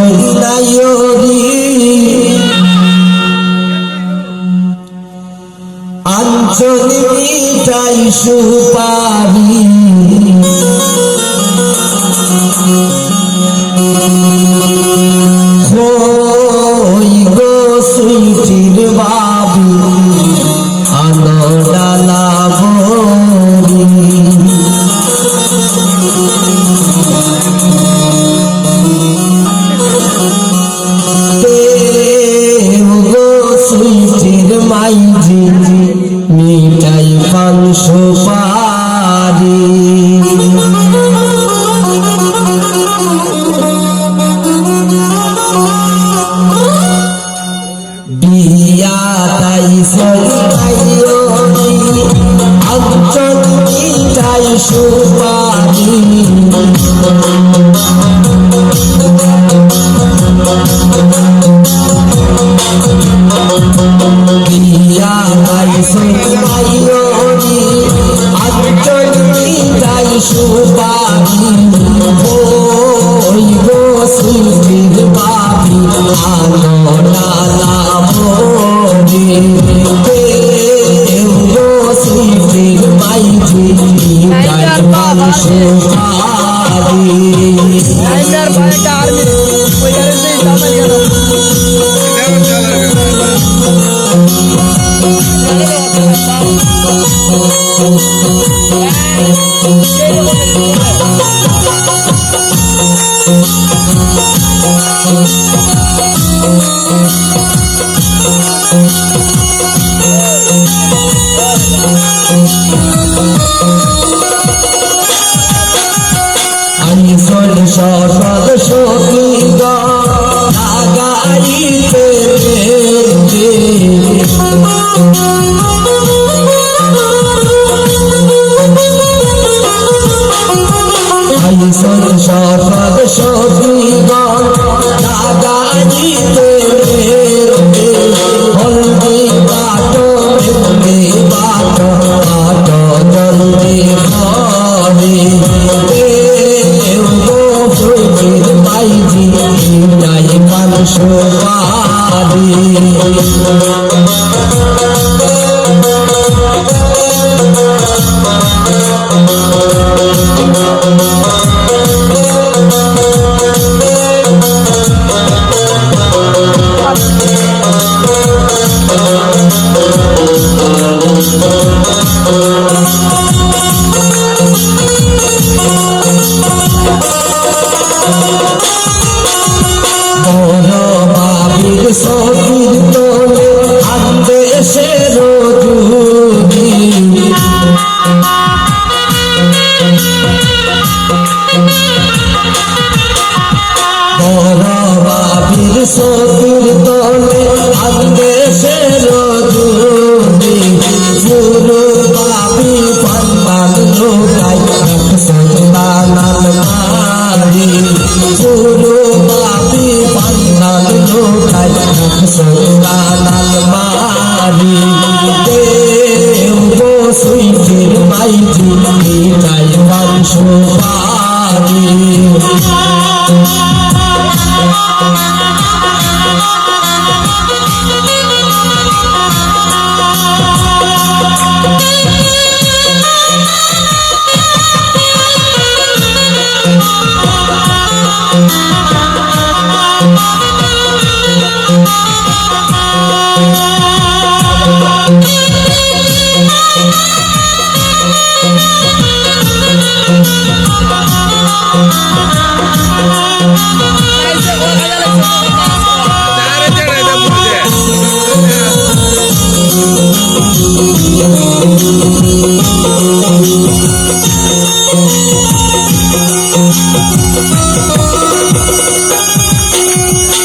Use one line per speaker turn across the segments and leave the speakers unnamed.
সইনাইরি আঞ্চলি মিঠাই সুপারি খই গো সুইটির বাবি আনো ডালা বড়ি সুইটির মাইজি মিঠাই পান সুপারি বিয়া তাই সইনাইরি আঞ্চল মিঠাই সুপারি বিয়া তাই সইনাইরি আঞ্চল মিঠাই সুপারি ওই গো সুইটির বাবি আনো ডালা বড়ি গো সুইটির মাইজি মিঠাই পান সুপারি আইসল সরল সখীগ লাগাইতে আইসল সরল সখীগ লাগাইতে হলদি বাটো মেঘে বাটো বাটো জলদি ঘরে সুইটির মাইজি মিঠাই পান সুপারি সখীর তোলে আন্দেশের জুদি বড় বাবির সখীর তোলে আন্দেশের জুদি গুরু বাবি পান্নাল লোকাই সন্তানাল মারি গুরু বাবি পান্নাল লোকাই সন্তানাল মারি দেব গো সুইটির মাইজি মিঠাই পান সুপারি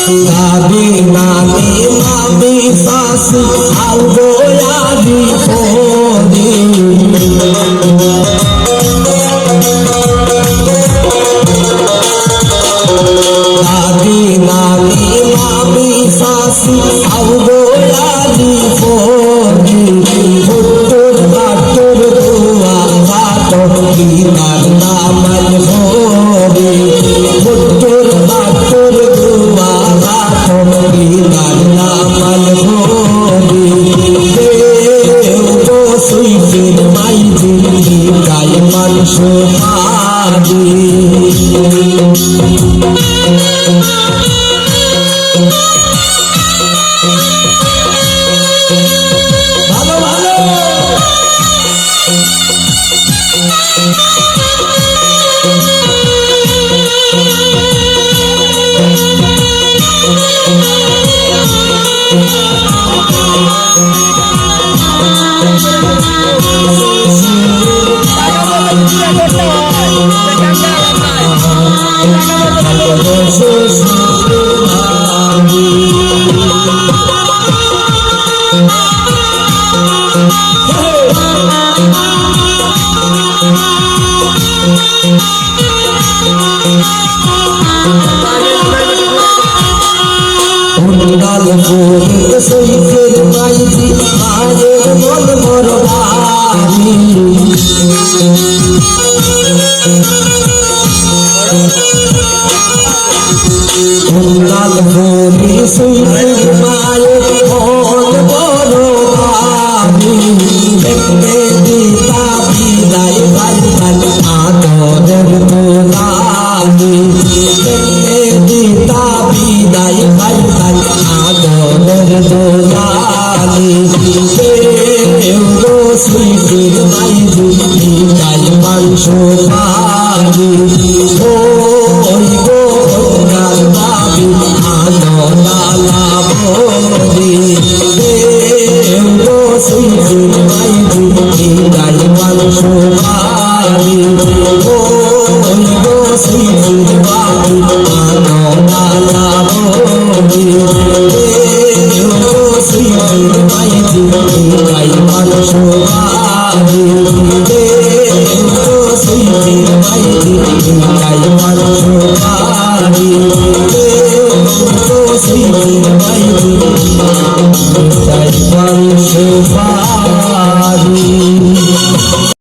Nabi nani nabi sasi algo yadi kodi Nabi nani nabi sasi algo yadi kodi Putur batur tua batur kinar namal kodi Putur batur tua ভালো ভালো উন্ডাল গোবিন্দ সৈফের মাইজি মায়ের মন বড় ভারী উন্ডাল গোবিন্দ সৈফের মায়ের মন বড় ভারী দেখতে দিতা বিদায় ভাই ভাই আদরের দোলালি দেখতে দিতা বিদায় ভাই ভাই আদরের দোলালি দেও সুইফির মাইজি বিদায় মাংস ভারি ওই গো গাল বাবি আনলালা বলি দেও সুইফির মাইজি বিদায় মাংস ভারি ওই গো সুইফির বাবি আনলালা বলি দেও সুইফির মাইজি বিদায় মাংস ভারি দেও সুইফির মাইজি বিদায় মাংস ভারি দেও সুইফির মাইজি বিদায় মাংস ভারি